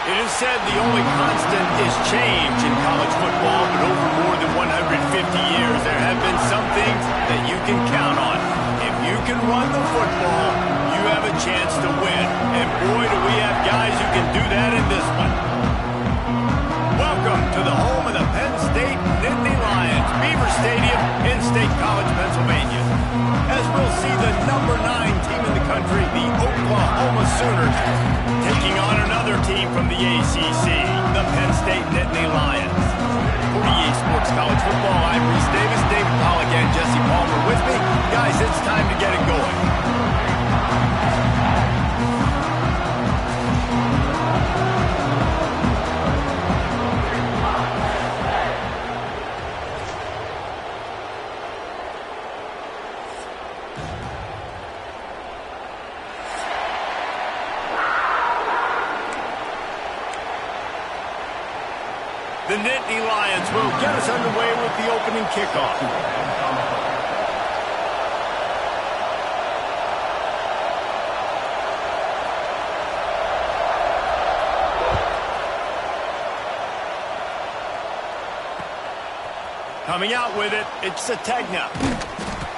It is said the only constant is change in college football, but over more than 150 years, there have been some things that you can count on. If you can run the football, you have a chance to win. And boy, do we have guys who can do that in this one. Welcome to the home of the Penn State Nittany Lions, Beaver Stadium in State College, Pennsylvania. As we'll see the number 9 team in the country, the Oklahoma Sooners, taking on another team from the ACC, the Penn State Nittany Lions. For EA Sports College Football, I'm Reese Davis, David Pollack, and Jesse Palmer with me. Guys, it's time to get it going. The Nittany Lions will get us underway with the opening kickoff. Coming out with it, it's Sategna.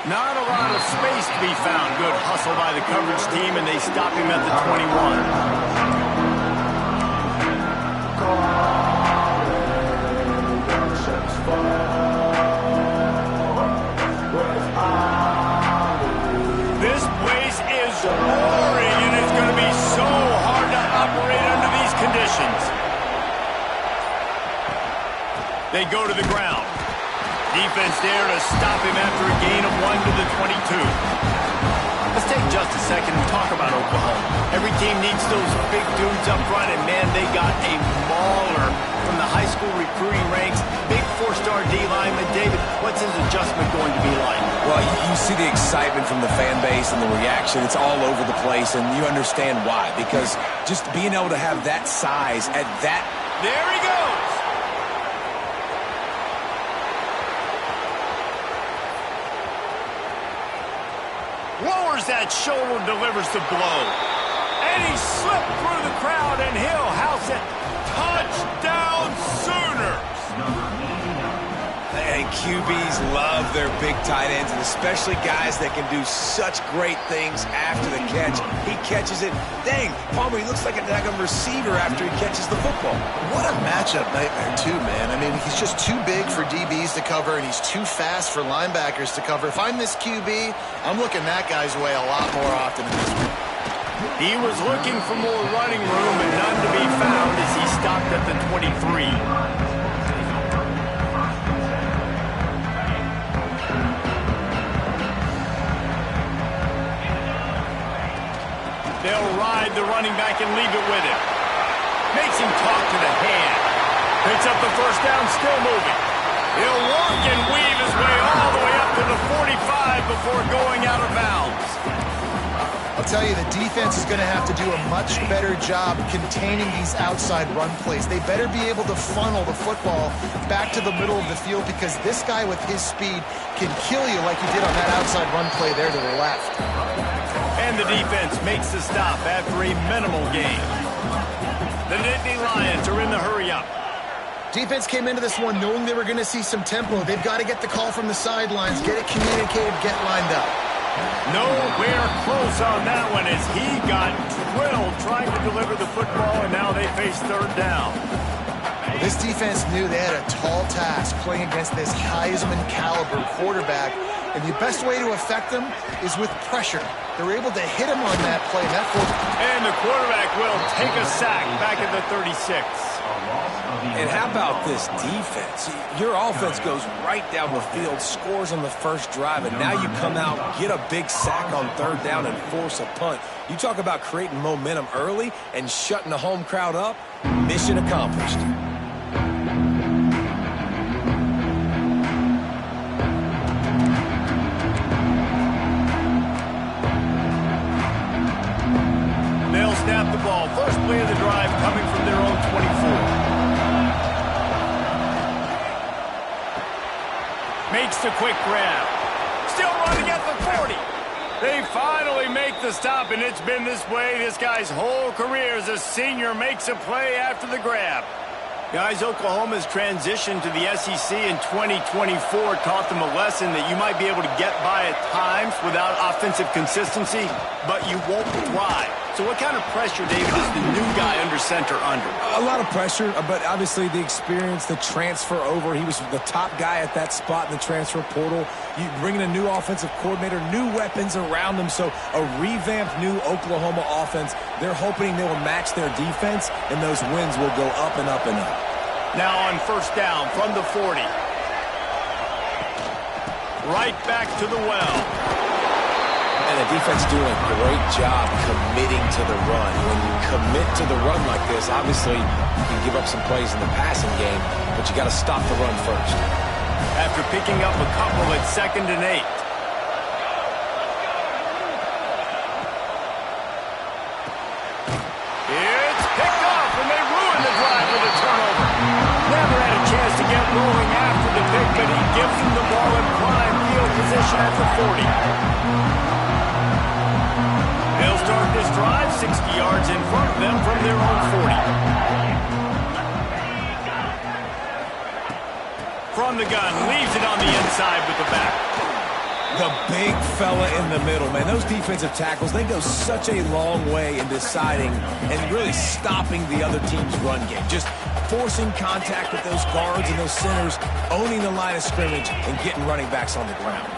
Not a lot of space to be found. Good hustle by the coverage team, and they stop him at the 21. This place is roaring, and it's going to be so hard to operate under these conditions. They go to the ground. Defense there to stop him after a gain of 1 to the 22. Let's take just a second and talk about Oklahoma. Every team needs those big dudes up front, and man, they got a mauler from the high school recruiting ranks. Big 4-star D lineman. David, what's his adjustment going to be like? Well, you see the excitement from the fan base and the reaction. It's all over the place, and you understand why. Because just being able to have that size at that... There he goes! Lowers that shoulder, delivers the blow. And he slipped through the crowd, and he'll house it. Touchdown, Sooners! And QBs love their big tight ends, and especially guys that can do such great things after the catch. He catches it. Dang, Palmer, he looks like a daggum receiver after he catches the football. What a matchup nightmare, too, man. I mean, he's just too big for DBs to cover, and he's too fast for linebackers to cover. If I'm this QB, I'm looking that guy's way a lot more often in this one. He was looking for more running room and none to be found as he stopped at the 23. They'll ride the running back and leave it with him. Makes him talk to the hand. Picks up the first down, still moving. He'll work and weave his way all the way up to the 45 before going out of bounds. I'll tell you, the defense is going to have to do a much better job containing these outside run plays. They better be able to funnel the football back to the middle of the field, because this guy with his speed can kill you like he did on that outside run play there to the left. And the defense makes the stop after a minimal gain. The Nittany Lions are in the hurry-up. Defense came into this one knowing they were going to see some tempo. They've got to get the call from the sidelines, get it communicated, get lined up. Nowhere close on that one as he got drilled trying to deliver the football, and now they face third down. Well, this defense knew they had a tall task playing against this Heisman caliber quarterback, and the best way to affect them is with pressure. They're able to hit him on that play. And the quarterback will take a sack back at the 36. And how about this defense? Your offense goes right down the field, scores on the first drive, and now you come out, get a big sack on third down, and force a punt. You talk about creating momentum early and shutting the home crowd up. Mission accomplished. They'll snap the ball. First play of the drive coming from their own 24. Makes the quick grab. Still running at the 40. They finally make the stop, and it's been this way this guy's whole career as a senior makes a play after the grab. Guys, Oklahoma's transition to the SEC in 2024 taught them a lesson that you might be able to get by at times without offensive consistency, but you won't thrive. So what kind of pressure, David, is the new guy under center under? A lot of pressure, but obviously the experience, the transfer over. He was the top guy at that spot in the transfer portal. You bring in a new offensive coordinator, new weapons around them, so a revamped new Oklahoma offense. They're hoping they will match their defense, and those wins will go up and up and up. Now on first down from the 40. Right back to the well. And the defense doing a great job committing to the run. When you commit to the run like this, obviously you can give up some plays in the passing game, but you got to stop the run first. After picking up a couple at 2nd and 8. It's picked off, and they ruin the drive with a turnover. Never had a chance to get rolling after the pick, but he gives them the ball in prime field position at the 40. They'll start this drive 60 yards in front of them from their own 40. From the gun, leaves it on the inside with the back. The big fella in the middle, man. Those defensive tackles, they go such a long way in deciding and really stopping the other team's run game. Just forcing contact with those guards and those centers, owning the line of scrimmage, and getting running backs on the ground.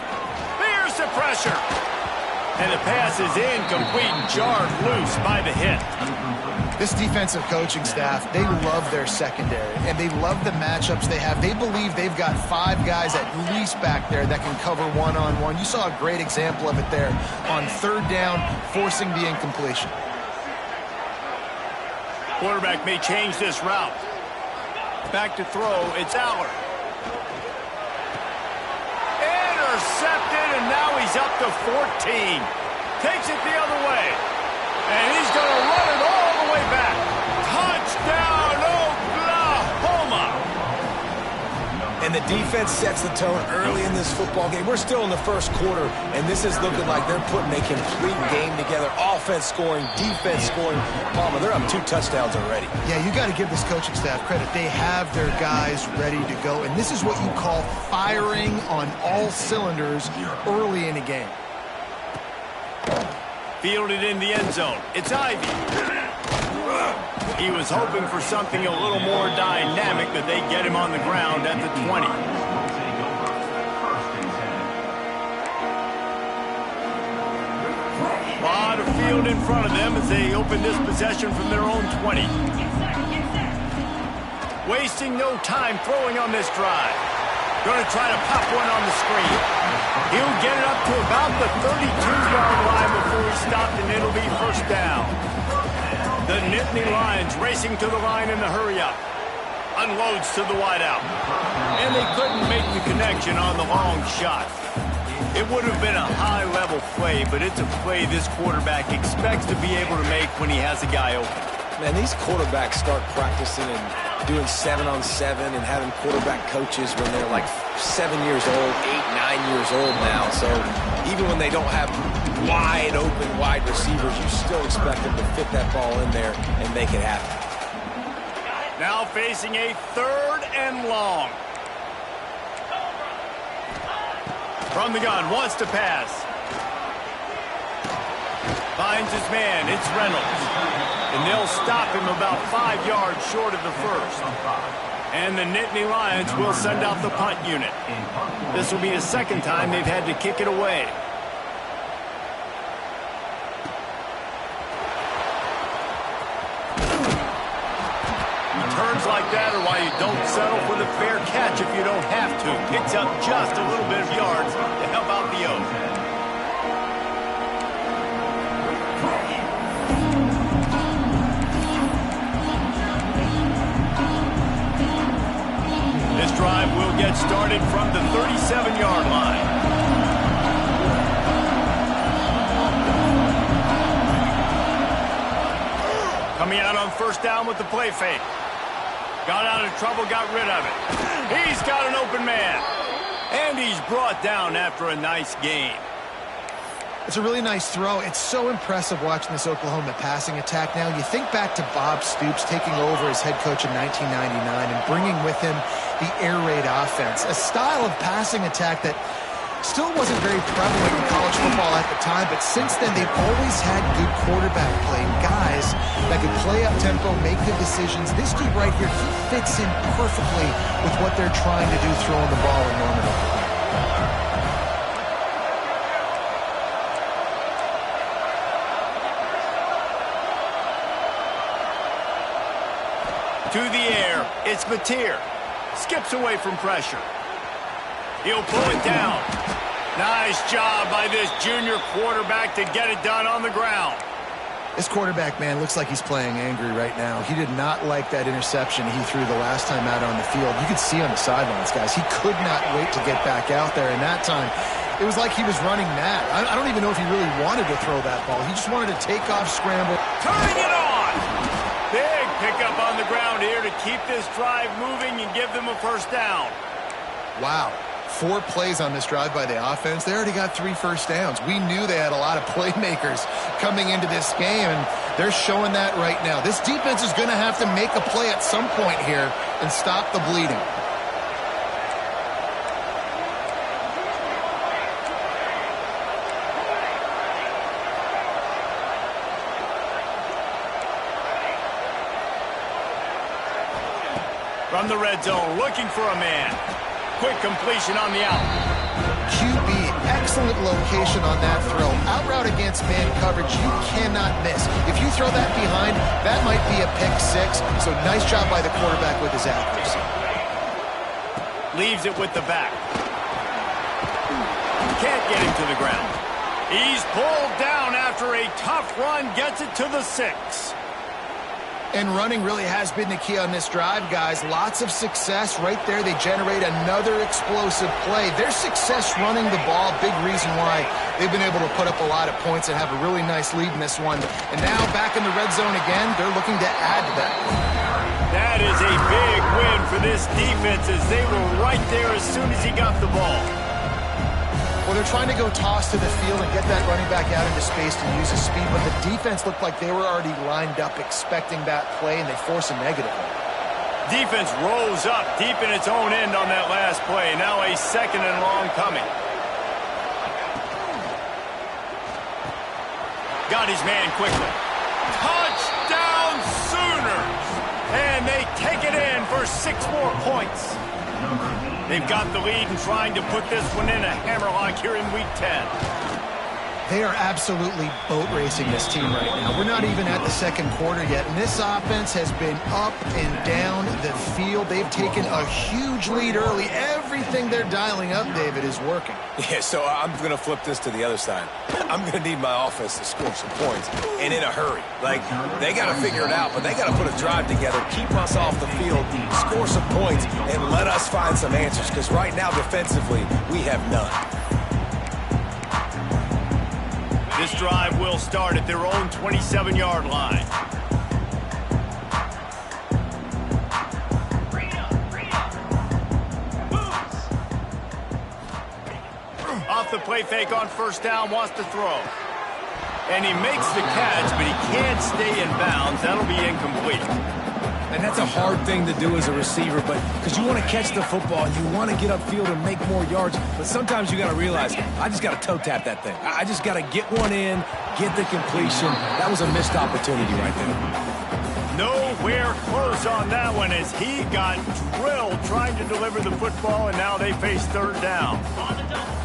There's the pressure. And the pass is incomplete, jarred loose by the hit. This defensive coaching staff, they love their secondary, and they love the matchups they have. They believe they've got 5 guys at least back there that can cover one-on-one. You saw a great example of it there on third down, forcing the incompletion. Quarterback may change this route. Back to throw, it's Aller. Intercepted, and now he's up to 14. Takes it the other way. And he's going to run it all the way back. Touchdown, Oklahoma! And the defense sets the tone early in this football game. We're still in the first quarter, and this is looking like they're putting a complete game together. Offense scoring, defense scoring. Palmer, they're up 2 touchdowns already. Yeah, you got to give this coaching staff credit. They have their guys ready to go, and this is what you call firing on all cylinders early in a game. Fielded in the end zone. It's Ivy. He was hoping for something a little more dynamic, but they get him on the ground at the 20. A lot of field in front of them as they open this possession from their own 20. Wasting no time throwing on this drive. Going to try to pop one on the screen. He'll get it up to about the 32-yard line before he's stopped, and it'll be first down. The Nittany Lions racing to the line in the hurry-up. Unloads to the wideout. And they couldn't make the connection on the long shot. It would have been a high-level play, but it's a play this quarterback expects to be able to make when he has a guy open. Man, these quarterbacks start practicing and doing 7-on-7 and having quarterback coaches when they're like 7 years old, 8, 9 years old now. So even when they don't have wide receivers, you still expect them to fit that ball in there and make it happen. Now facing a 3rd and long. From the gun, wants to pass. Finds his man, it's Reynolds. And they'll stop him about 5 yards short of the first. And the Nittany Lions will send out the punt unit. This will be the 2nd time they've had to kick it away. Turns like that are why you don't settle for the fair catch if you don't have to. Picks up just a little bit of yards to help out the O. This drive will get started from the 37-yard line. Coming out on first down with the play fake. Got out of trouble, got rid of it. He's got an open man. And he's brought down after a nice gain. It's a really nice throw. It's so impressive watching this Oklahoma passing attack now. You think back to Bob Stoops taking over as head coach in 1999 and bringing with him the air raid offense, a style of passing attack that still wasn't very prevalent in college football at the time, but since then they've always had good quarterback play, guys that could play up tempo, make good decisions. This dude right here, he fits in perfectly with what they're trying to do throwing the ball in Norman, Oklahoma. To the air, it's Mateer. Skips away from pressure. He'll pull it down. Nice job by this junior quarterback to get it done on the ground. This quarterback, man, looks like he's playing angry right now. He did not like that interception he threw the last time out on the field. You could see on the sidelines, guys. He could not wait to get back out there, and that time it was like he was running mad. I don't even know if he really wanted to throw that ball. He just wanted to take off, scramble. Turning it on! Big pickup on the ground here to keep this drive moving and give them a first down. Wow. 4 plays on this drive by the offense. They already got 3 first downs. We knew they had a lot of playmakers coming into this game, and they're showing that right now. This defense is going to have to make a play at some point here and stop the bleeding. From the red zone, looking for a man. Quick completion on the out. QB, excellent location on that throw. Out route against man coverage, you cannot miss. If you throw that behind, that might be a pick 6. So nice job by the quarterback with his accuracy. Leaves it with the back. Can't get him to the ground. He's pulled down after a tough run, gets it to the 6. And running really has been the key on this drive, guys. Lots of success right there. They generate another explosive play. Their success running the ball, big reason why they've been able to put up a lot of points and have a really nice lead in this one. And now back in the red zone again, they're looking to add to that. That is a big win for this defense as they were right there as soon as he got the ball. Well, they're trying to go toss to the field and get that running back out into space to use his speed, but the defense looked like they were already lined up expecting that play, and they force a negative. Defense rose up deep in its own end on that last play. Now a 2nd and long coming. Got his man quickly. Touchdown Sooners! And they take it in for 6 more points. They've got the lead and trying to put this one in a hammerlock here in Week 10. They are absolutely boat racing this team right now. We're not even at the 2nd quarter yet, and this offense has been up and down the field. They've taken a huge lead early. Everything they're dialing up, David, is working. Yeah, so I'm going to flip this to the other side. I'm going to need my offense to score some points, and in a hurry. Like, they got to figure it out, but they got to put a drive together, keep us off the field, score some points, and let us find some answers, because right now, defensively, we have none. This drive will start at their own 27-yard line. Off the play fake on 1st down, wants to throw. And he makes the catch, but he can't stay in bounds. That'll be incomplete. And that's a hard thing to do as a receiver, but because you want to catch the football, you want to get upfield and make more yards, but sometimes you got to realize, I just got to toe tap that thing. I just got to get one in, get the completion. That was a missed opportunity right there. Nowhere close on that one as he got drilled trying to deliver the football, and now they face 3rd down.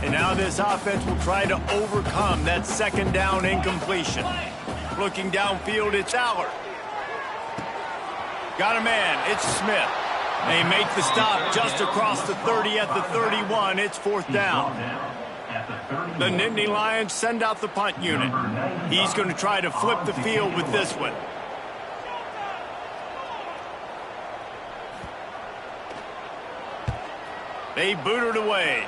And now this offense will try to overcome that 2nd down incompletion. Looking downfield, it's Allard. Got a man, it's Smith. They make the stop just across the 30 at the 31. It's 4th down. The Nittany Lions send out the punt unit. He's going to try to flip the field with this one. They boot it away.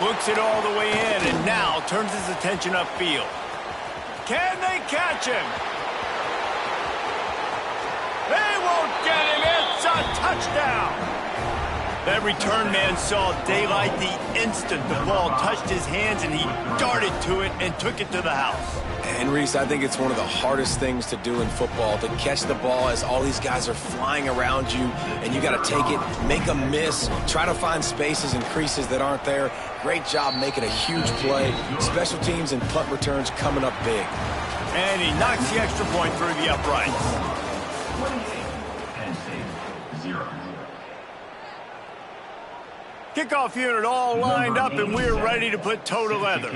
Looks it all the way in and now turns his attention upfield. Can they catch him? They won't get him. It's a touchdown. That return man saw daylight the instant the ball touched his hands, and he darted to it and took it to the house. And Reese, I think it's one of the hardest things to do in football, to catch the ball as all these guys are flying around you, and you got to take it, make a miss, try to find spaces and creases that aren't there. Great job making a huge play. Special teams and punt returns coming up big. And he knocks the extra point through the uprights. Penn State, 0. Kickoff unit all lined up, and we're ready to put toe to leather.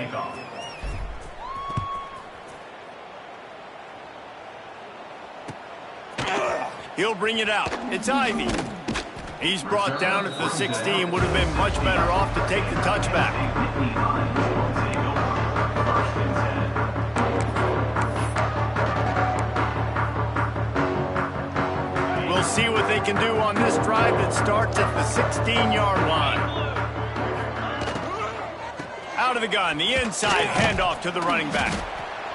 He'll bring it out. It's Ivy. He's brought down at the 16. Would have been much better off to take the touchback. We'll see what they can do on this drive that starts at the 16-yard line. Out of the gun, the inside handoff to the running back.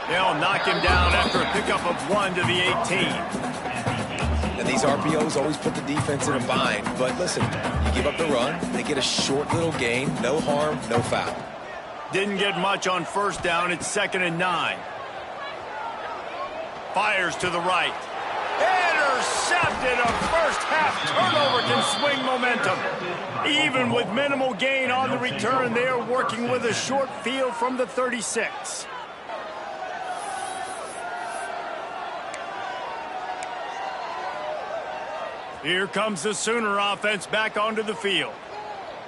They'll knock him down after a pickup of 1 to the 18. And these RPOs always put the defense in a bind. But listen, you give up the run, they get a short little gain, no harm, no foul. Didn't get much on 1st down. It's 2nd and 9. Fires to the right. Intercepted. A first-half turnover can swing momentum. Even with minimal gain on the return, they are working with a short field from the 36. Here comes the Sooner offense back onto the field.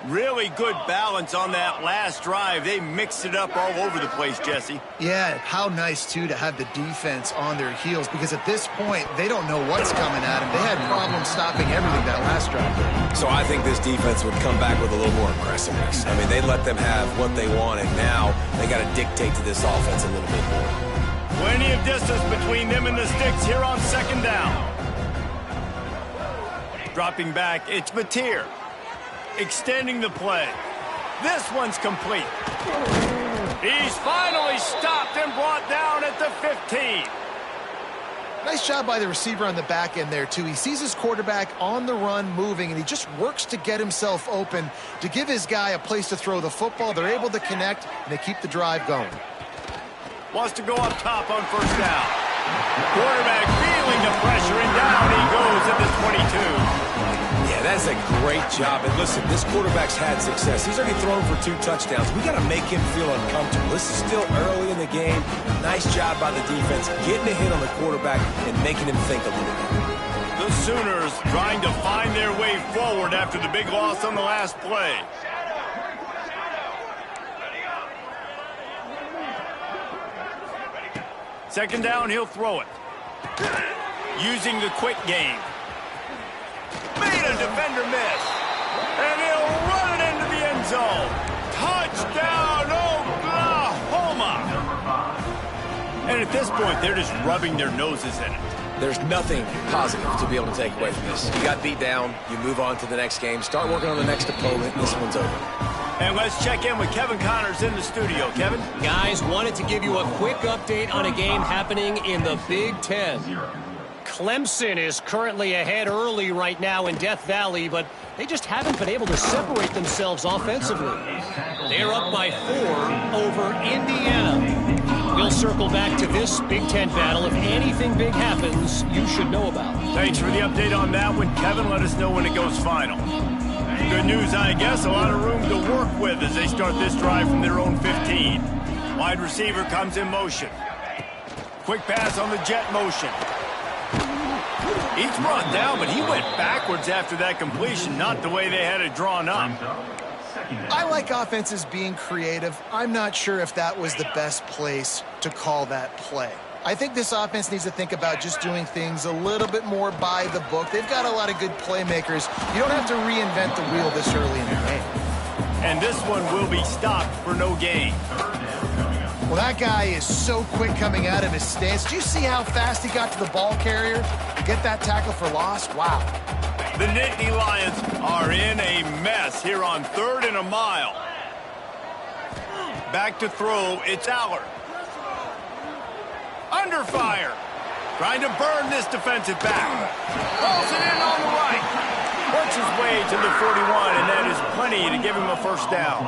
Really good balance on that last drive. They mixed it up all over the place, Jesse. Yeah, how nice, too, to have the defense on their heels, because at this point, they don't know what's coming at them. They had problems stopping everything that last drive. So I think this defense would come back with a little more aggressiveness. I mean, they let them have what they want, and now they got to dictate to this offense a little bit more. Plenty of distance between them and the sticks here on 2nd down. Dropping back, it's Mateer. Extending the play. This one's complete. He's finally stopped and brought down at the 15. Nice job by the receiver on the back end there, too. He sees his quarterback on the run moving, and he just works to get himself open to give his guy a place to throw the football. They're able to connect, and they keep the drive going. Wants to go up top on first down. Quarterback feeling the pressure, and down he goes at the 22. Yeah, that's a great job. And listen, this quarterback's had success. He's already thrown for 2 touchdowns. We got to make him feel uncomfortable. This is still early in the game. Nice job by the defense, getting a hit on the quarterback and making him think a little bit. The Sooners trying to find their way forward after the big loss on the last play. Second down, he'll throw it. Using the quick game. Made a defender miss. And he'll run it into the end zone. Touchdown, Oklahoma! And at this point, they're just rubbing their noses in it. There's nothing positive to be able to take away from this. You got beat down, you move on to the next game, start working on the next opponent, this one's over. And let's check in with Kevin Connors in the studio. Kevin? Guys, wanted to give you a quick update on a game happening in the Big Ten. Clemson is currently ahead early right now in Death Valley, but they just haven't been able to separate themselves offensively. They're up by 4 over Indiana. We'll circle back to this Big Ten battle. If anything big happens, you should know about. Thanks for the update on that one, Kevin. Let us know when it goes final. Good news, I guess. A lot of room to work with as they start this drive from their own 15. Wide receiver comes in motion. Quick pass on the jet motion. He's brought down, but he went backwards after that completion, not the way they had it drawn up. I like offenses being creative. I'm not sure if that was the best place to call that play. I think this offense needs to think about just doing things a little bit more by the book. They've got a lot of good playmakers. You don't have to reinvent the wheel this early in the game. And this one will be stopped for no gain. Well, that guy is so quick coming out of his stance. Do you see how fast he got to the ball carrier to get that tackle for loss? Wow. The Nittany Lions are in a mess here on 3rd and a mile. Back to throw, it's Allard. Under fire. Trying to burn this defensive back. Pulls it in on the right. Works his way to the 41, and that is plenty to give him a first down.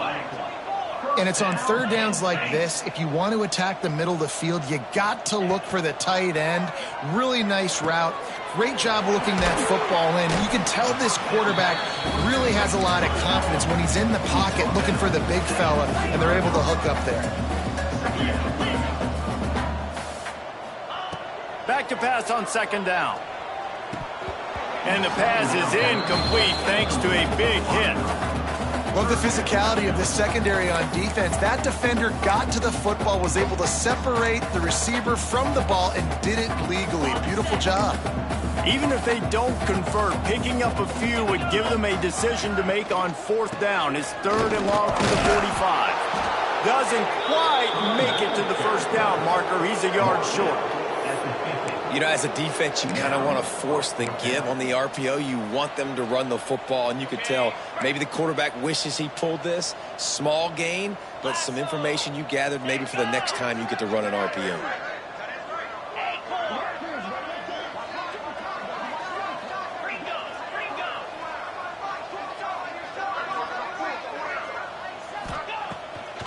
And it's on 3rd downs like this. If you want to attack the middle of the field, you got to look for the tight end. Really nice route. Great job looking that football in. You can tell this quarterback really has a lot of confidence when he's in the pocket looking for the big fella, and they're able to hook up there. Back to pass on 2nd down. And the pass is incomplete thanks to a big hit. Love the physicality of the secondary on defense. That defender got to the football, was able to separate the receiver from the ball, and did it legally. Beautiful job. Even if they don't convert, picking up a few would give them a decision to make on 4th down. His 3rd and long from the 45. Doesn't quite make it to the first down marker. He's a yard short. You know, as a defense, you kind of want to force the give on the RPO. You want them to run the football, and you could tell maybe the quarterback wishes he pulled this. Small gain, but some information you gathered maybe for the next time you get to run an RPO.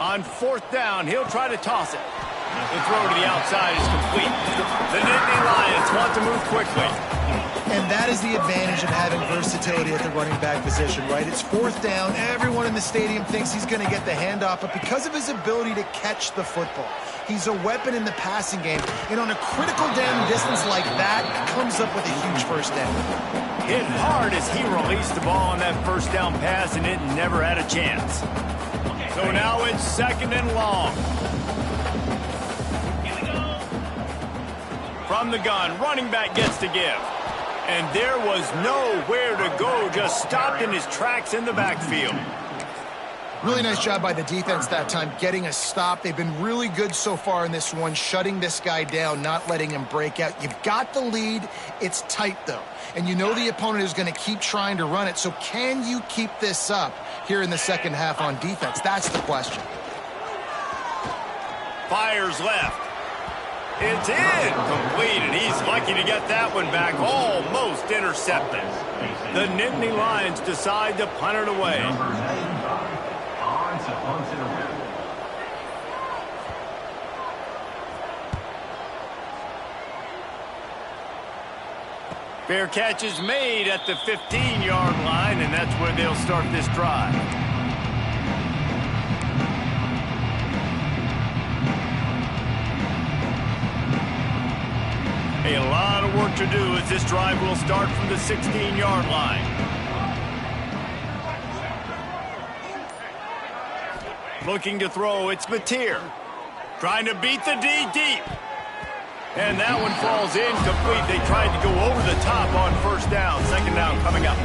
On 4th down, he'll try to toss it. The throw to the outside is complete. The Nittany Lions want to move quickly. And that is the advantage of having versatility at the running back position, right? It's 4th down. Everyone in the stadium thinks he's going to get the handoff, but because of his ability to catch the football, he's a weapon in the passing game. And on a critical down distance like that, comes up with a huge first down. Hit hard as he released the ball on that first down pass, and it never had a chance. So now it's 2nd and long. From the gun, running back gets to give. And there was nowhere to go, just stopped in his tracks in the backfield. Really nice job by the defense that time, getting a stop. They've been really good so far in this one, shutting this guy down, not letting him break out. You've got the lead. It's tight, though. And you know the opponent is going to keep trying to run it. So can you keep this up here in the second half on defense? That's the question. Fires left. It's incomplete, and he's lucky to get that one back, almost intercepted. The Nittany Lions decide to punt it away. Fair catch is made at the 15-yard line, and that's where they'll start this drive. A lot of work to do as this drive will start from the 16-yard line. Looking to throw, it's Mateer. Trying to beat the D deep. And that one falls incomplete. They tried to go over the top on first down. Second down coming up.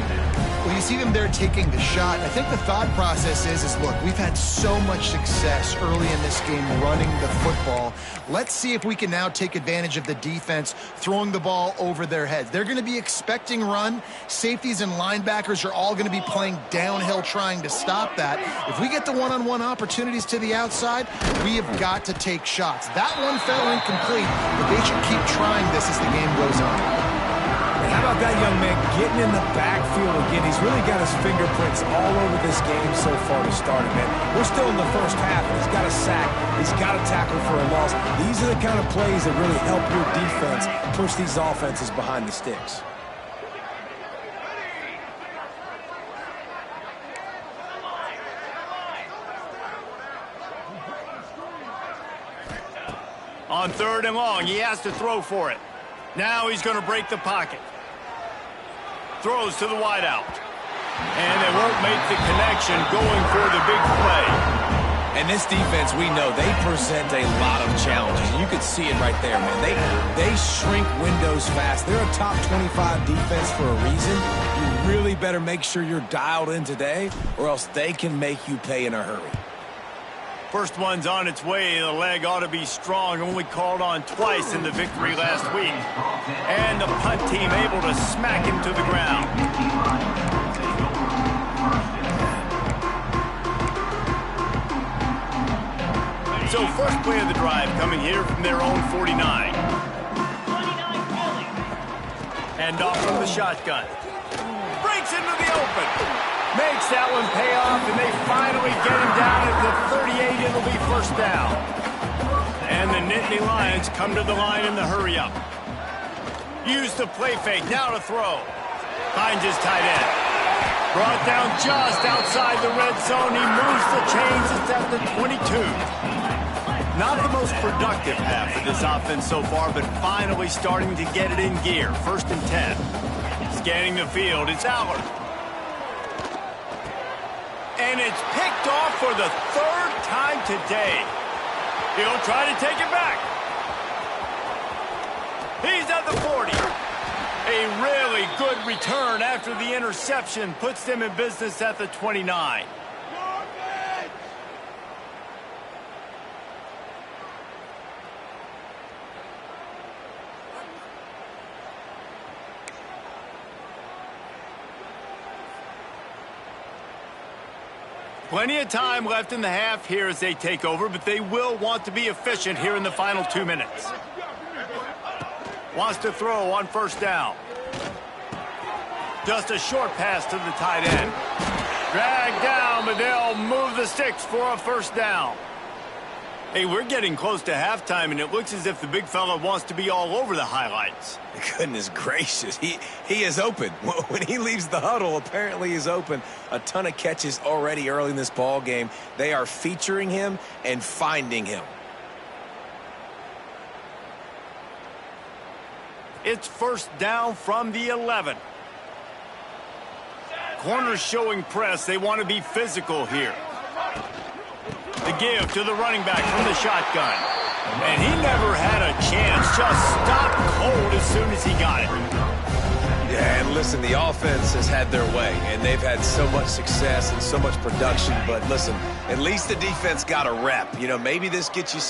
Well, you see them there taking the shot. I think the thought process is look, we've had so much success early in this game running the football. Let's see if we can now take advantage of the defense throwing the ball over their heads. They're going to be expecting run. Safeties and linebackers are all going to be playing downhill trying to stop that. If we get the one-on-one opportunities to the outside, we have got to take shots. That one fell incomplete, but they should keep trying this as the game goes on. How about that young man getting in the backfield again? He's really got his fingerprints all over this game so far to start it, man. We're still in the first half, and he's got a sack. He's got a tackle for a loss. These are the kind of plays that really help your defense push these offenses behind the sticks. On 3rd and long, he has to throw for it. Now he's going to break the pocket. Throws to the wideout. And they won't make the connection going for the big play. And this defense, we know, they present a lot of challenges. You could see it right there, man. They shrink windows fast. They're a top 25 defense for a reason. You really better make sure you're dialed in today, or else they can make you pay in a hurry. First one's on its way. The leg ought to be strong. Only called on twice in the victory last week. And the punt team able to smack him to the ground. So first play of the drive coming here from their own 49. Hand off from the shotgun. Breaks into the open. Makes that one pay off, and they finally get him down at the 38. It'll be first down. And the Nittany Lions come to the line in the hurry-up. Use the play fake, now to throw. Finds his tight end. Brought down just outside the red zone. He moves the chains. It's at the 22. Not the most productive half of this offense so far, but finally starting to get it in gear. 1st and 10. Scanning the field, it's Allard. And it's picked off for the 3rd time today. He'll try to take it back. He's at the 40. A really good return after the interception puts them in business at the 29. Plenty of time left in the half here as they take over, but they will want to be efficient here in the final 2 minutes. Wants to throw on first down. Just a short pass to the tight end. Dragged down, but they'll move the sticks for a first down. Hey, we're getting close to halftime, and it looks as if the big fella wants to be all over the highlights. Goodness gracious, he is open. When he leaves the huddle, apparently he's open. A ton of catches already early in this ball game. They are featuring him and finding him. It's first down from the 11. Corners showing press. They want to be physical here. The give to the running back from the shotgun. And he never had a chance. Just stopped cold as soon as he got it. Yeah, and listen, the offense has had their way, and they've had so much success and so much production. But listen, at least the defense got a rep. You know, maybe this gets you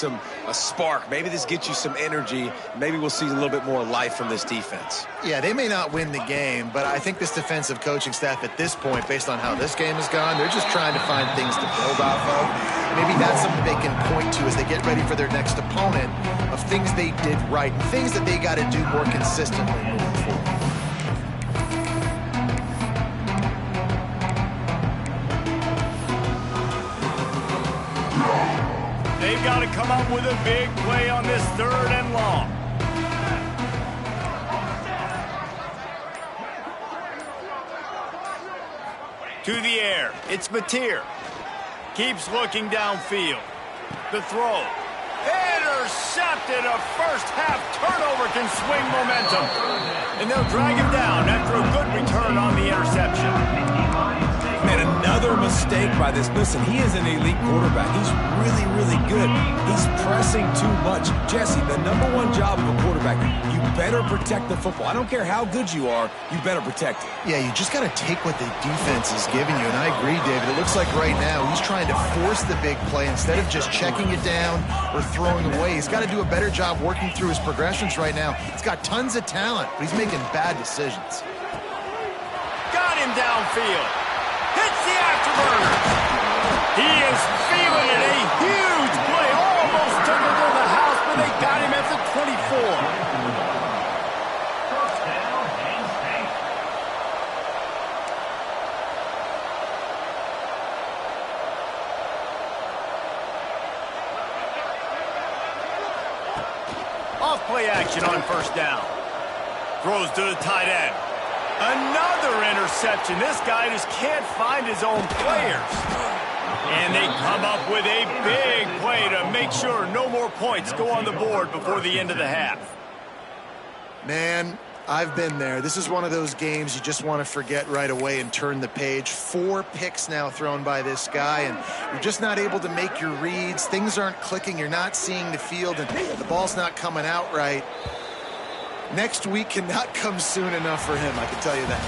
a spark. Maybe this gets you some energy. Maybe we'll see a little bit more life from this defense. Yeah, they may not win the game, but I think this defensive coaching staff at this point, based on how this game has gone, they're just trying to find things to build off of. Maybe that's something they can point to as they get ready for their next opponent, of things they did right and things that they got to do more consistently moving forward. They've got to come up with a big play on this 3rd and long. To the air. It's Mateer. Keeps looking downfield. The throw. Intercepted. A first-half turnover can swing momentum. And they'll drag him down after a good return on the interception. Man, another mistake by this. Listen, he is an elite quarterback. He's really, really good. He's pressing too much. Jesse, the #1 job of a quarterback, you better protect the football. I don't care how good you are, you better protect it. Yeah, you just got to take what the defense is giving you, and I agree, David. It looks like right now he's trying to force the big play instead of just checking it down or throwing away. He's got to do a better job working through his progressions right now. He's got tons of talent, but he's making bad decisions. Got him downfield. Hits the afterburners. He is feeling it. A huge play. Almost took it to the house, but they got him at the 24. Off play action on 1st down. Throws to the tight end. Another interception. This guy just can't find his own players. And they come up with a big play to make sure no more points go on the board before the end of the half. Man, I've been there. This is one of those games you just want to forget right away and turn the page. 4 picks now thrown by this guy, and you're just not able to make your reads. Things aren't clicking. You're not seeing the field, and the ball's not coming out right. Next week cannot come soon enough for him, I can tell you that.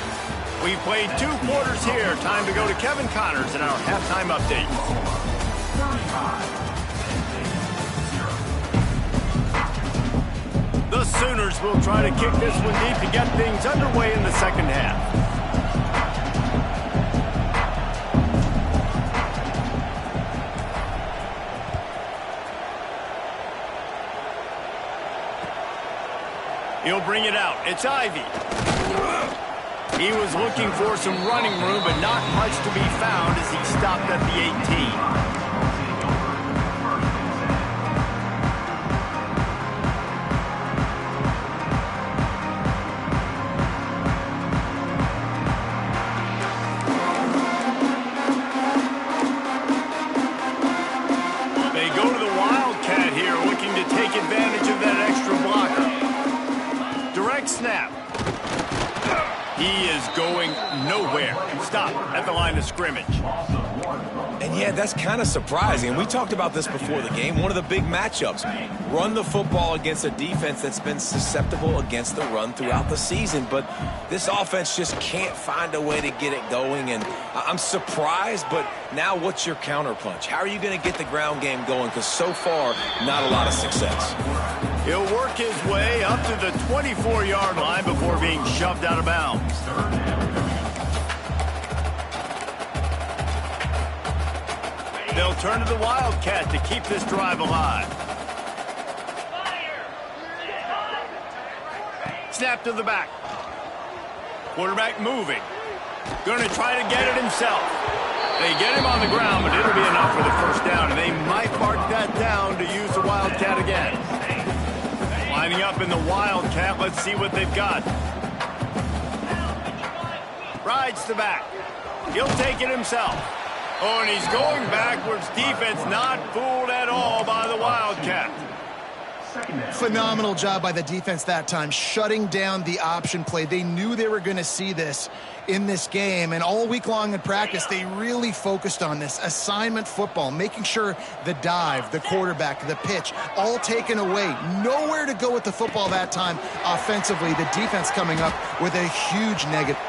We played 2 quarters here. Time to go to Kevin Connors in our halftime update. The Sooners will try to kick this one deep to get things underway in the 2nd half. He'll bring it out. It's Ivy. He was looking for some running room, but not much to be found as he stopped at the 18. They go to the Wildcat here, looking to take advantage of that extra blocker. Direct snap. He is going nowhere. Stop at the line of scrimmage. And yeah, that's kind of surprising. We talked about this before the game. One of the big matchups. Run the football against a defense that's been susceptible against the run throughout the season. But this offense just can't find a way to get it going. And I'm surprised, but now what's your counterpunch? How are you going to get the ground game going? Because so far, not a lot of success. He'll work his way up to the 24-yard line before being shoved out of bounds. They'll turn to the Wildcat to keep this drive alive. Snap to the back. Quarterback moving. Going to try to get it himself. They get him on the ground, but it'll be enough for the 1st down, and they might mark that down to use the Wildcat again. Lining up in the Wildcat, let's see what they've got. Rides the back. He'll take it himself. Oh, and he's going backwards. Defense not fooled at all by the Wildcat. Phenomenal job by the defense that time, shutting down the option play. They knew they were going to see this, in this game, and all week long in practice, they really focused on this assignment football, making sure the dive, the quarterback, the pitch, all taken away. Nowhere to go with the football that time offensively. The defense coming up with a huge negative.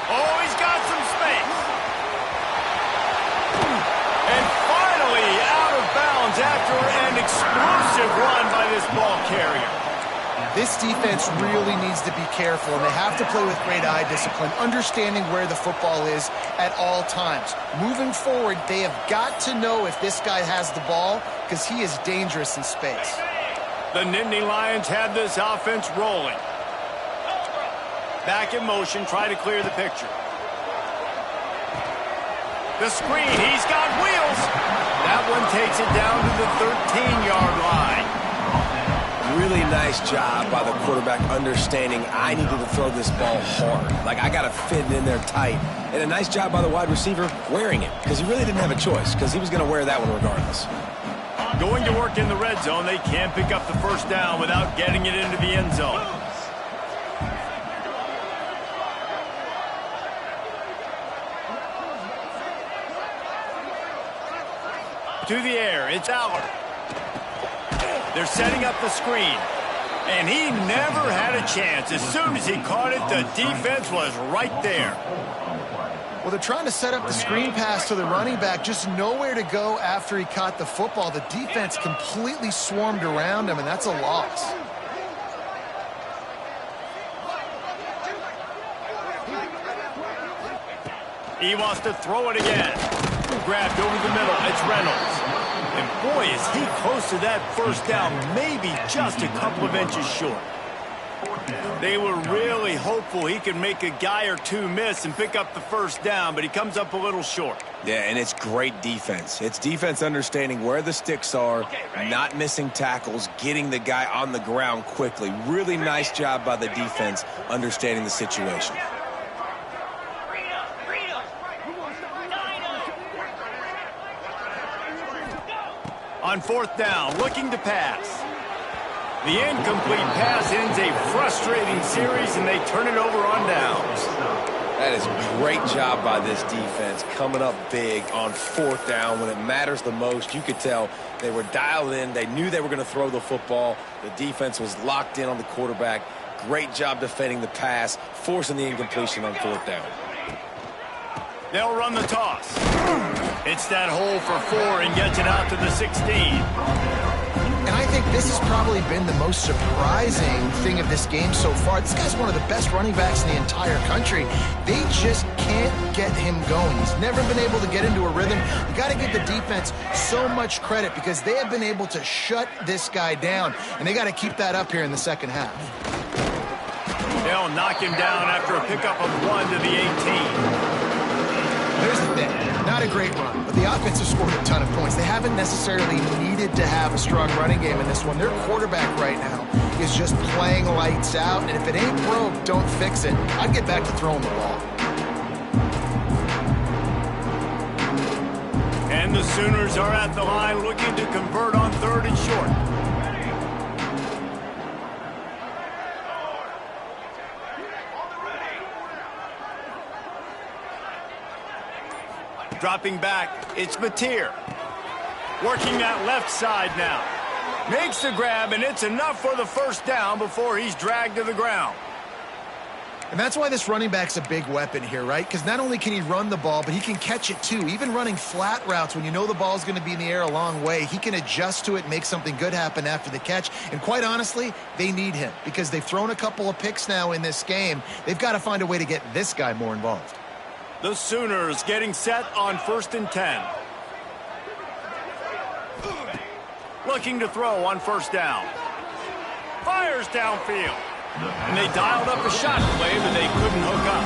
Oh, he's got some space. And finally out of bounds after an explosive run by this ball carrier. This defense really needs to be careful, and they have to play with great eye discipline, understanding where the football is at all times. Moving forward, they have got to know if this guy has the ball, because he is dangerous in space. The Nittany Lions have this offense rolling. Back in motion, try to clear the picture. The screen, he's got wheels. That one takes it down to the 13-yard line. Really nice job by the quarterback understanding I needed to throw this ball hard. Like, I got to fit it in there tight. And a nice job by the wide receiver wearing it, because he really didn't have a choice, because he was going to wear that one regardless. Going to work in the red zone, they can't pick up the first down without getting it into the end zone. To the air, it's Aller. They're setting up the screen, and he never had a chance. As soon as he caught it, the defense was right there. Well, they're trying to set up the screen pass to the running back, just nowhere to go after he caught the football. The defense completely swarmed around him, and that's a loss. He wants to throw it again. Grabbed over the middle. It's Reynolds. And boy, is he close to that first down, maybe just a couple of inches short. They were really hopeful he could make a guy or two miss and pick up the first down, but he comes up a little short. Yeah, and it's great defense. It's defense understanding where the sticks are, not missing tackles, getting the guy on the ground quickly. Really nice job by the defense understanding the situation. On fourth down, looking to pass. The incomplete pass ends a frustrating series, and they turn it over on downs. That is a great job by this defense, coming up big on fourth down when it matters the most. You could tell they were dialed in. They knew they were going to throw the football. The defense was locked in on the quarterback. Great job defending the pass, forcing the incompletion on fourth down. They'll run the toss. It's that hole for 4 and gets it out to the 16. And I think this has probably been the most surprising thing of this game so far. This guy's one of the best running backs in the entire country. They just can't get him going. He's never been able to get into a rhythm. You got to give the defense so much credit because they have been able to shut this guy down, and they got to keep that up here in the second half. They'll knock him down after a pickup of 1 to the 18. Here's the thing, not a great run, but the offense has scored a ton of points. They haven't necessarily needed to have a strong running game in this one. Their quarterback right now is just playing lights out, and if it ain't broke, don't fix it. I'd get back to throwing the ball. And the Sooners are at the line looking to convert on 3rd and short. Dropping back, it's Mateer. Working that left side now. Makes the grab, and it's enough for the first down before he's dragged to the ground. And that's why this running back's a big weapon here, right? Because not only can he run the ball, but he can catch it too. Even running flat routes when you know the ball's going to be in the air a long way, he can adjust to it, make something good happen after the catch. And quite honestly, they need him because they've thrown a couple of picks now in this game. They've got to find a way to get this guy more involved. The Sooners getting set on 1st and 10. Looking to throw on 1st down. Fires downfield. And they dialed up a shot play, but they couldn't hook up.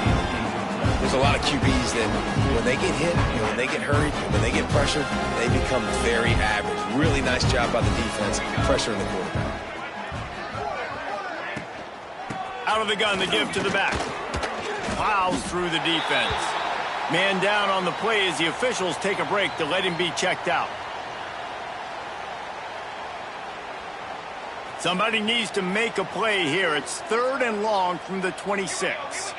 There's a lot of QBs that when they get hit, when they get hurried, when they get pressured, they become very average. Really nice job by the defense, pressuring the quarterback. Out of the gun, the give to the back. Plows through the defense. Man down on the play as the officials take a break to let him be checked out. Somebody needs to make a play here. It's 3rd and long from the 26.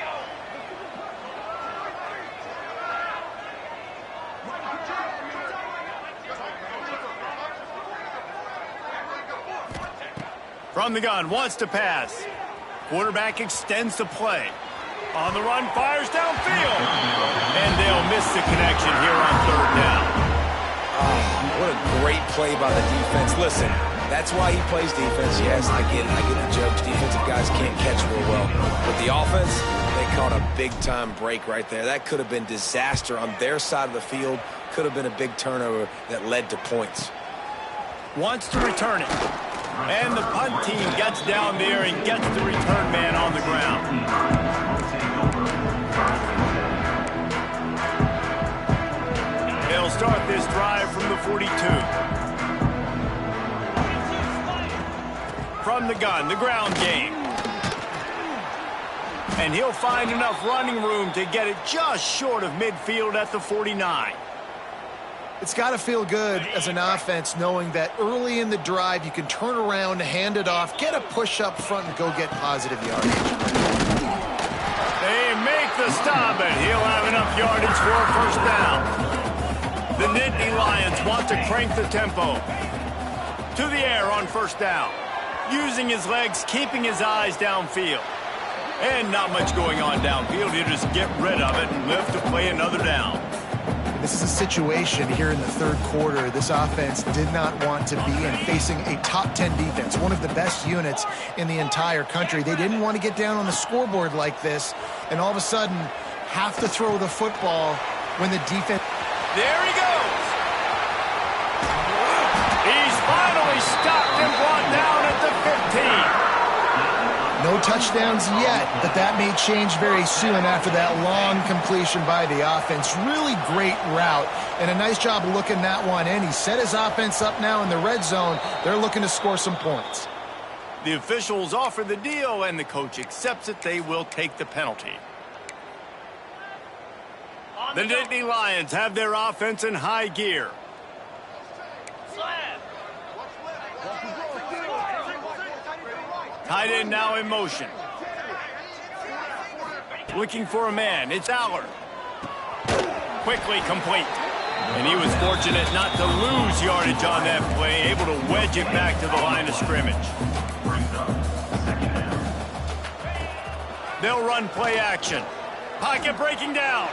From the gun, wants to pass. Quarterback extends the play. On the run, fires downfield. And they'll miss the connection here on third down. Oh, what a great play by the defense. Listen, that's why he plays defense. Yes, I get it. I get the jokes. Defensive guys can't catch real well. But the offense, they caught a big-time break right there. That could have been disaster on their side of the field. Could have been a big turnover that led to points. Wants to return it. And the punt team gets down there and gets the return man on the ground. They'll start this drive from the 42. From the gun, the ground game. And he'll find enough running room to get it just short of midfield at the 49. It's got to feel good as an offense knowing that early in the drive you can turn around, hand it off, get a push up front, and go get positive yardage. They make the stop, and he'll have enough yardage for a first down. The Nittany Lions want to crank the tempo. To the air on first down. Using his legs, keeping his eyes downfield. And not much going on downfield. He'll just get rid of it and live to play another down. This is a situation here in the third quarter this offense did not want to be in, facing a top 10 defense, one of the best units in the entire country. They didn't want to get down on the scoreboard like this and all of a sudden have to throw the football when the defense... There he goes. He's finally stopped and brought down at the 15. No touchdowns yet, but that may change very soon after that long completion by the offense. Really great route, and a nice job looking that one in. He set his offense up now in the red zone. They're looking to score some points. The officials offer the deal, and the coach accepts it. They will take the penalty. The Nittany Lions have their offense in high gear. Tight end now in motion. Looking for a man. It's Aller. Quickly complete. And he was fortunate not to lose yardage on that play, able to wedge it back to the line of scrimmage. They'll run play action. Pocket breaking down.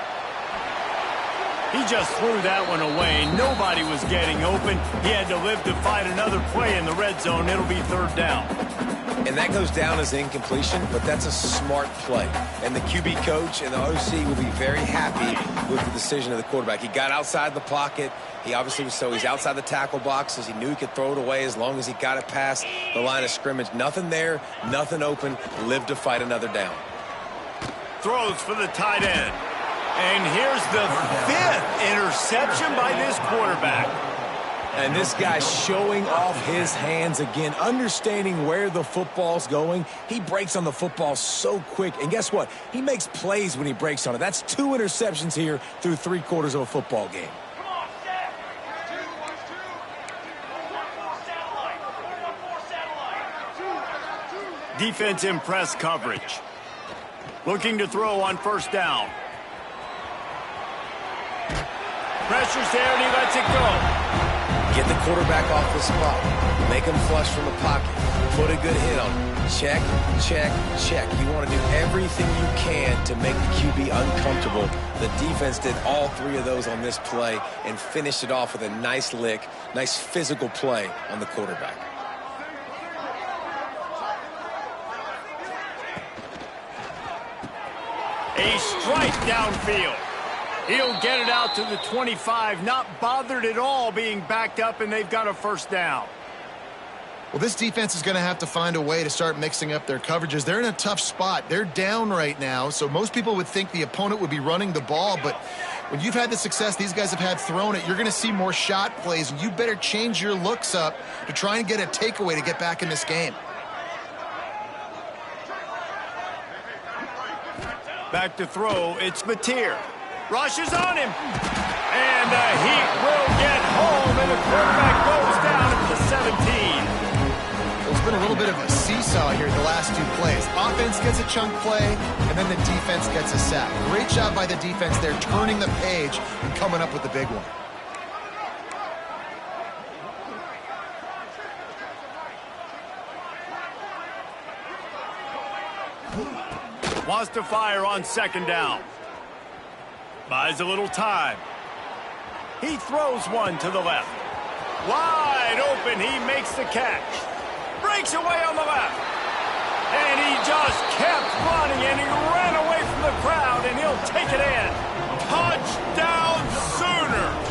He just threw that one away. Nobody was getting open. He had to live to fight another play in the red zone. It'll be third down. And that goes down as incompletion, but that's a smart play. And the QB coach and the OC will be very happy with the decision of the quarterback. He got outside the pocket. He obviously was he's outside the tackle boxes. He knew he could throw it away as long as he got it past the line of scrimmage. Nothing there, nothing open. Lived to fight another down. Throws for the tight end. And here's the 5th interception by this quarterback. And this guy showing off his hands again, understanding where the football's going. He breaks on the football so quick. And guess what? He makes plays when he breaks on it. That's 2 interceptions here through 3 quarters of a football game. Defense in press coverage. Looking to throw on first down. Pressure's there and he lets it go. Get the quarterback off the spot. Make him flush from the pocket. Put a good hit on him. Check, check, check. You want to do everything you can to make the QB uncomfortable. The defense did all 3 of those on this play and finished it off with a nice lick, nice physical play on the quarterback. A strike downfield. He'll get it out to the 25, not bothered at all being backed up, and they've got a first down. Well, this defense is going to have to find a way to start mixing up their coverages. They're in a tough spot. They're down right now, so most people would think the opponent would be running the ball, but when you've had the success these guys have had throwing it, you're going to see more shot plays, and you better change your looks up to try and get a takeaway to get back in this game. Back to throw, it's Mateer. Rushes on him. And the heat will get home, and the quarterback goes down at the 17. It's been a little bit of a seesaw here the last 2 plays. Offense gets a chunk play, and then the defense gets a sack. Great job by the defense there, turning the page and coming up with the big one. Wants to fire on 2nd down. Buys a little time. He throws one to the left. Wide open, he makes the catch. Breaks away on the left. And he just kept running, and he ran away from the crowd, and he'll take it in. Touchdown, Sooners!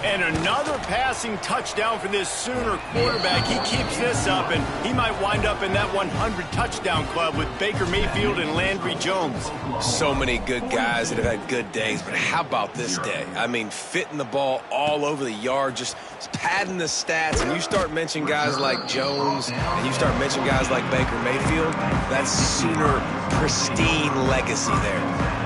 And another passing touchdown for this Sooner quarterback. He keeps this up, and he might wind up in that 100 touchdown club with Baker Mayfield and Landry Jones. So many good guys that have had good days, but how about this day? I mean, fitting the ball all over the yard, just padding the stats, and you start mentioning guys like Jones, and you start mentioning guys like Baker Mayfield, that's Sooner pristine legacy there.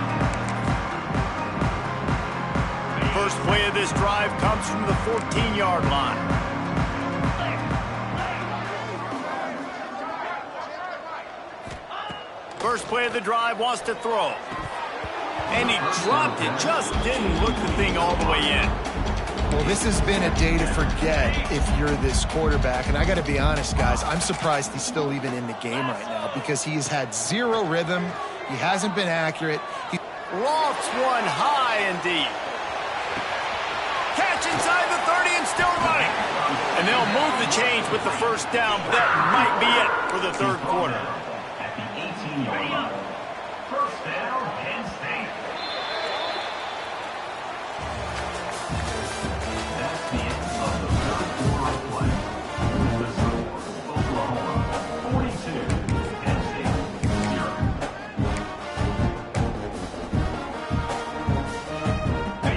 First play of this drive comes from the 14-yard line. First play of the drive, wants to throw. And he dropped it, just didn't look the thing all the way in. Well, this has been a day to forget if you're this quarterback. And I got to be honest, guys, I'm surprised he's still even in the game right now because he has had zero rhythm. He hasn't been accurate. He lofts one high and deep. Catch inside the 30 and still running. And they'll move the chains with the first down. That might be it for the 3rd quarter. At the 18-yard line. First down, Penn State. That's the end of the 3rd quarter of play. The score, Oklahoma 42, Penn State 0.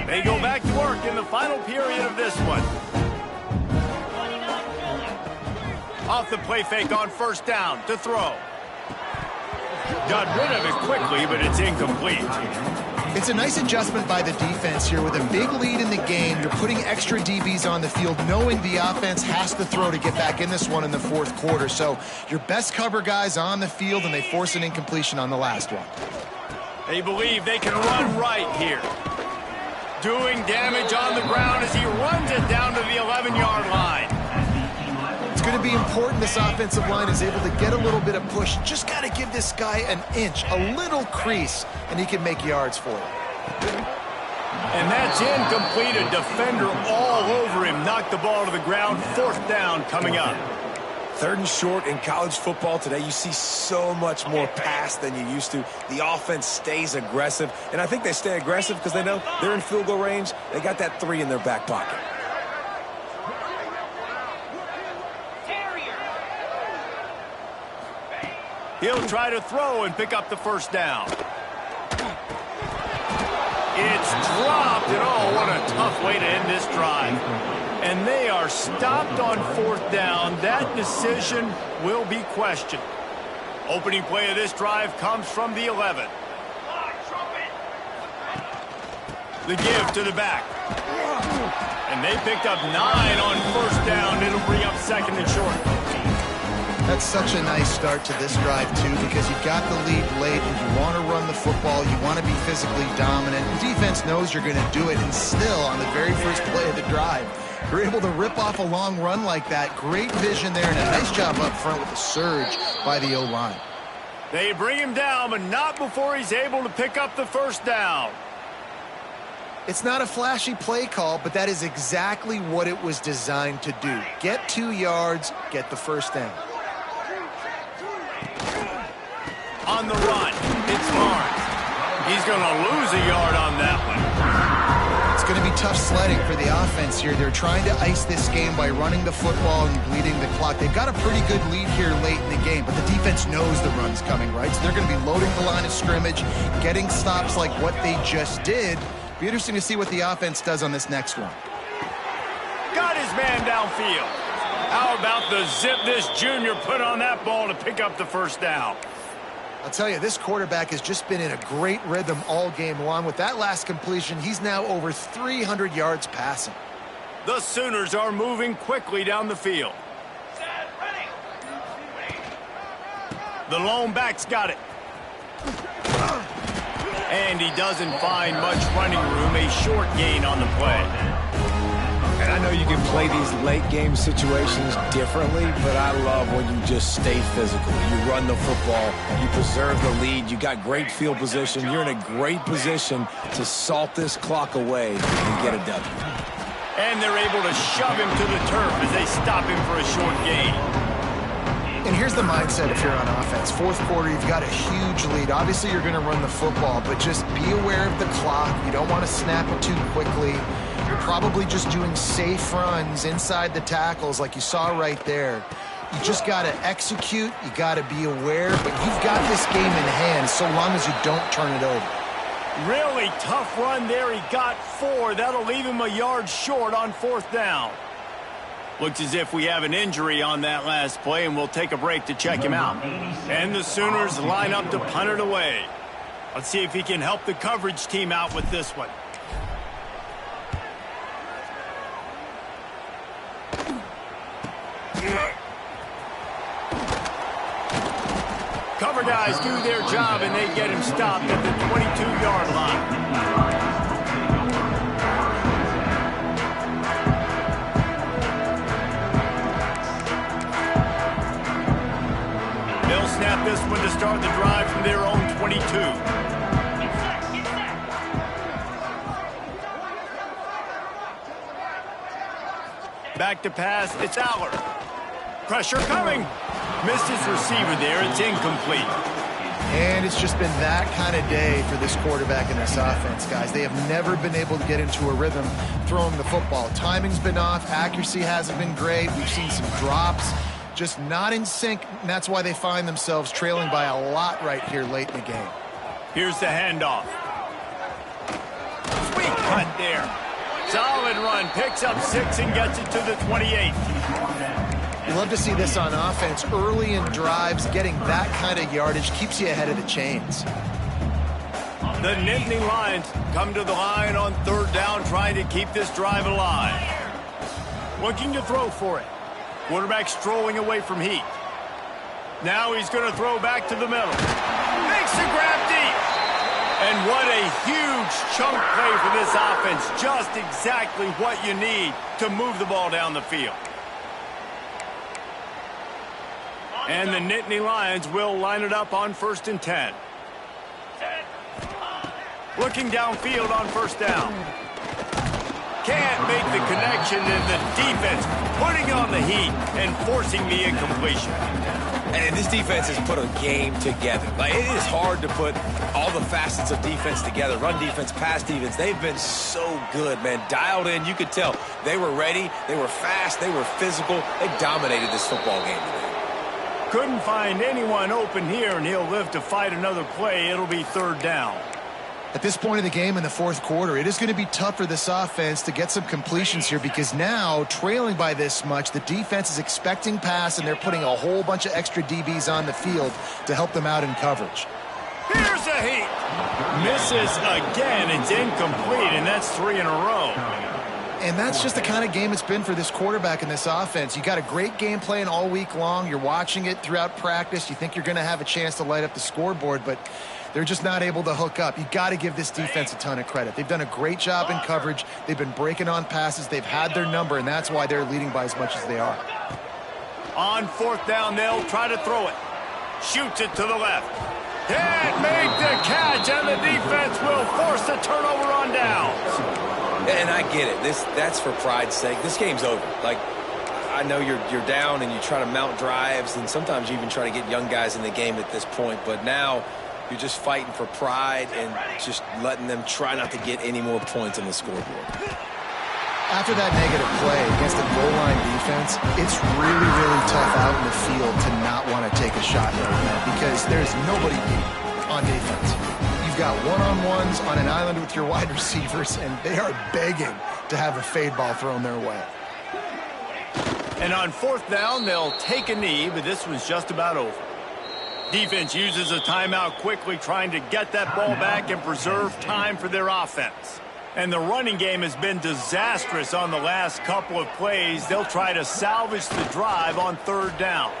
They go back to work in the final period of this one. Off the play fake on 1st down to throw. Got rid of it quickly, but it's incomplete. It's a nice adjustment by the defense here. With a big lead in the game, you're putting extra DBs on the field, knowing the offense has to throw to get back in this one in the 4th quarter. So your best cover guys on the field, and they force an incompletion on the last one. They believe they can run right here. Doing damage on the ground as he runs it down to the 11-yard line. It's going to be important this offensive line is able to get a little bit of push. Just got to give this guy an inch, a little crease, and he can make yards for it. And that's incomplete. A defender all over him. Knocked the ball to the ground. 4th down coming up. 3rd and short in college football today. You see so much more pass than you used to. The offense stays aggressive, and I think they stay aggressive because they know they're in field goal range. They got that 3 in their back pocket. He'll try to throw and pick up the 1st down. It's dropped, and oh, what a tough way to end this drive. And they are stopped on 4th down. That decision will be questioned. Opening play of this drive comes from the 11. The give to the back. And they picked up 9 on 1st down. It'll bring up 2nd and short. That's such a nice start to this drive, too, because you've got the lead late and you want to run the football. You want to be physically dominant. The defense knows you're going to do it, and still, on the very first play of the drive, you're able to rip off a long run like that. Great vision there, and a nice job up front with the surge by the O-line. They bring him down, but not before he's able to pick up the 1st down. It's not a flashy play call, but that is exactly what it was designed to do. Get 2 yards, get the 1st down. On the run, it's Barnes. He's going to lose a yard on that one. It's going to be tough sledding for the offense here. They're trying to ice this game by running the football and bleeding the clock. They've got a pretty good lead here late in the game, but the defense knows the run's coming, right? So they're going to be loading the line of scrimmage, getting stops like what they just did. Be interesting to see what the offense does on this next one. Got his man downfield. How about the zip this junior put on that ball to pick up the 1st down? I'll tell you, this quarterback has just been in a great rhythm all game long. With that last completion, he's now over 300 yards passing. The Sooners are moving quickly down the field. The lone back's got it. And he doesn't find much running room. A short gain on the play. And I know you can play these late game situations differently, but I love when you just stay physical. You run the football, you preserve the lead, you got great field position, you're in a great position to salt this clock away and get a W. And they're able to shove him to the turf as they stop him for a short gain. And here's the mindset if you're on offense. Fourth quarter, you've got a huge lead. Obviously, you're going to run the football, but just be aware of the clock. You don't want to snap it too quickly. You're probably just doing safe runs inside the tackles like you saw right there. You just got to execute. You got to be aware, but you've got this game in hand so long as you don't turn it over. Really tough run there. He got 4. That'll leave him a yard short on 4th down. Looks as if we have an injury on that last play, and we'll take a break to check him out. And the Sooners line up to punt it away. Let's see if he can help the coverage team out with this one. Cover guys do their job, and they get him stopped at the 22-yard line. They'll snap this one to start the drive from their own 22. Back to pass, it's Aller. Pressure coming. Missed his receiver there, it's incomplete. And it's just been that kind of day for this quarterback in this offense, guys. They have never been able to get into a rhythm throwing the football. Timing's been off, accuracy hasn't been great. We've seen some drops. Just not in sync, and that's why they find themselves trailing by a lot right here late in the game. Here's the handoff. Sweet cut there. Solid run, picks up 6 and gets it to the 28. You love to see this on offense. Early in drives, getting that kind of yardage keeps you ahead of the chains. The Nittany Lions come to the line on 3rd down, trying to keep this drive alive. Looking to throw for it. Quarterback strolling away from Heat. Now he's going to throw back to the middle. Makes the grab deep. And what a huge chunk play for this offense. Just exactly what you need to move the ball down the field. And the Nittany Lions will line it up on 1st and 10. Looking downfield on 1st down. Can't make the connection, and the defense putting on the heat and forcing the incompletion. And this defense has put a game together. Like, it is hard to put all the facets of defense together. Run defense, pass defense. They've been so good, man. Dialed in. You could tell they were ready. They were fast. They were physical. They dominated this football game today. Couldn't find anyone open here, and he'll live to fight another play. It'll be 3rd down. At this point of the game in the 4th quarter, it is going to be tough for this offense to get some completions here because now, trailing by this much, the defense is expecting pass, and they're putting a whole bunch of extra DBs on the field to help them out in coverage. Here's a Heat. Misses again. It's incomplete, and that's 3 in a row. And that's just the kind of game it's been for this quarterback in this offense. You got a great game plan all week long. You're watching it throughout practice. You think you're going to have a chance to light up the scoreboard, but they're just not able to hook up. You got to give this defense a ton of credit. They've done a great job in coverage. They've been breaking on passes. They've had their number, and that's why they're leading by as much as they are. On 4th down, they'll try to throw it. Shoots it to the left. Can't make the catch, and the defense will force the turnover on downs. And I get it. That's for pride's sake. This game's over. Like, I know you're down and you try to mount drives, and sometimes you even try to get young guys in the game at this point. But now you're just fighting for pride and just letting them try not to get any more points on the scoreboard. After that negative play against a goal line defense, it's really, really tough out in the field to not want to take a shot right now because there's nobody on defense. You've got one-on-ones on an island with your wide receivers, and they are begging to have a fade ball thrown their way. And on 4th down, they'll take a knee, but this was just about over. Defense uses a timeout quickly, trying to get that ball back and preserve time for their offense. And the running game has been disastrous on the last couple of plays. They'll try to salvage the drive on 3rd down.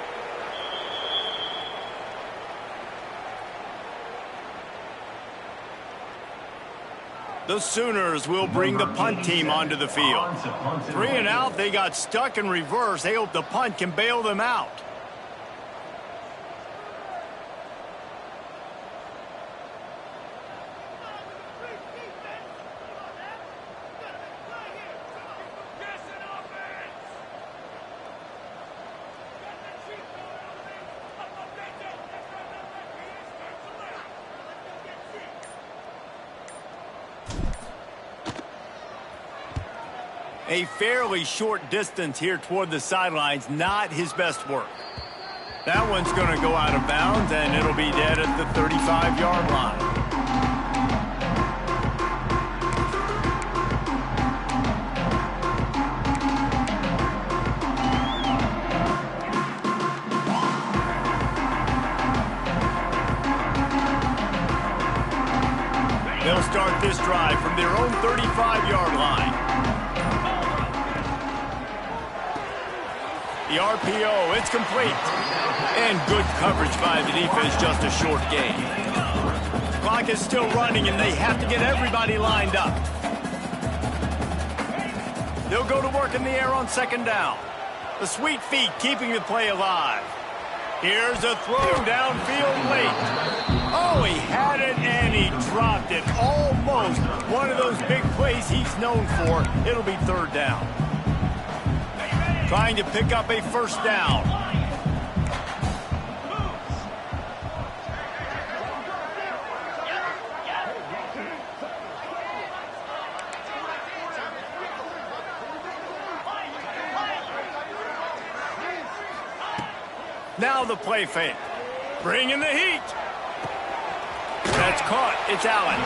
The Sooners will bring the punt team onto the field. 3 and out, they got stuck in reverse. They hope the punt can bail them out. A fairly short distance here toward the sidelines, not his best work. That one's going to go out of bounds, and it'll be dead at the 35-yard line. They'll start this drive from their own 35-yard line. The RPO, it's complete. And good coverage by the defense, just a short gain. Clock is still running, and they have to get everybody lined up. They'll go to work in the air on second down. The sweet feet keeping the play alive. Here's a throw downfield late. Oh, he had it, and he dropped it. Almost one of those big plays he's known for. It'll be third down. Trying to pick up a first down. Now the play fake. Bring in the heat. That's caught. It's Allen.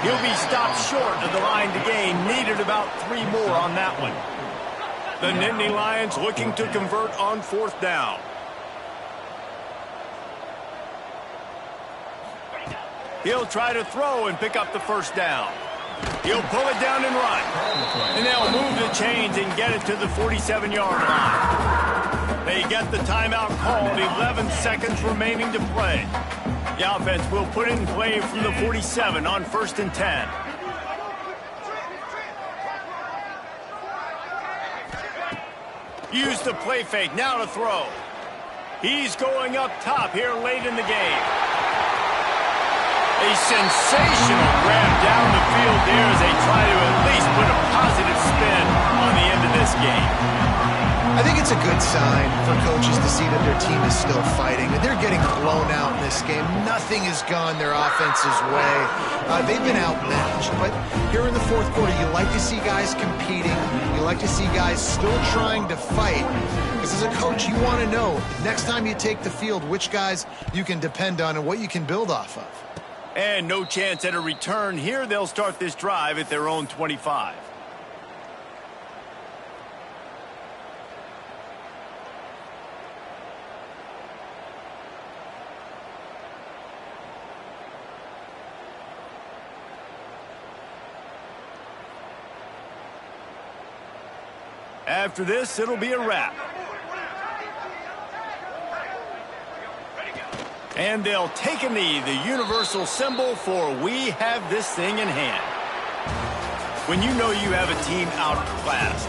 He'll be stopped short of the line to gain. Needed about 3 more on that one. The Nittany Lions looking to convert on fourth down. He'll try to throw and pick up the first down. He'll pull it down and run. And they'll move the chains and get it to the 47-yard line. They get the timeout called, 11 seconds remaining to play. The offense will put it in play from the 47 on 1st and 10. Use the play fake, now to throw. He's going up top here late in the game. A sensational grab down the field there as they try to at least put a positive spin on the end of this game. I think it's a good sign for coaches to see that their team is still fighting. And they're getting blown out in this game. Nothing has gone their offense's way. They've been outmatched. But here in the fourth quarter, you like to see guys competing. You like to see guys still trying to fight. Because as a coach, you want to know, next time you take the field, which guys you can depend on and what you can build off of. And no chance at a return here. They'll start this drive at their own 25. After this, it'll be a wrap. And they'll take a knee, the universal symbol for we have this thing in hand. When you know you have a team outclassed,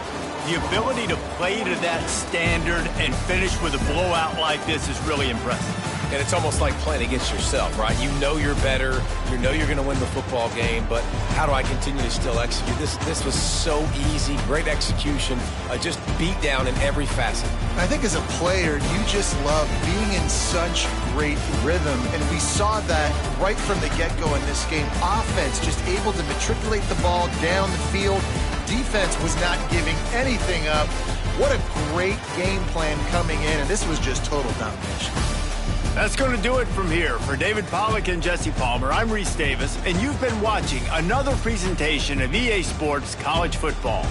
the ability to play to that standard and finish with a blowout like this is really impressive. And it's almost like playing against yourself, right? You know you're better. You know you're going to win the football game, but how do I continue to still execute? This was so easy, great execution, just beat down in every facet. I think as a player, you just love being in such great rhythm, and we saw that right from the get-go in this game. Offense just able to matriculate the ball down the field. Defense was not giving anything up. What a great game plan coming in, and this was just total domination. That's going to do it from here. For David Pollack and Jesse Palmer, I'm Reese Davis, and you've been watching another presentation of EA Sports College Football.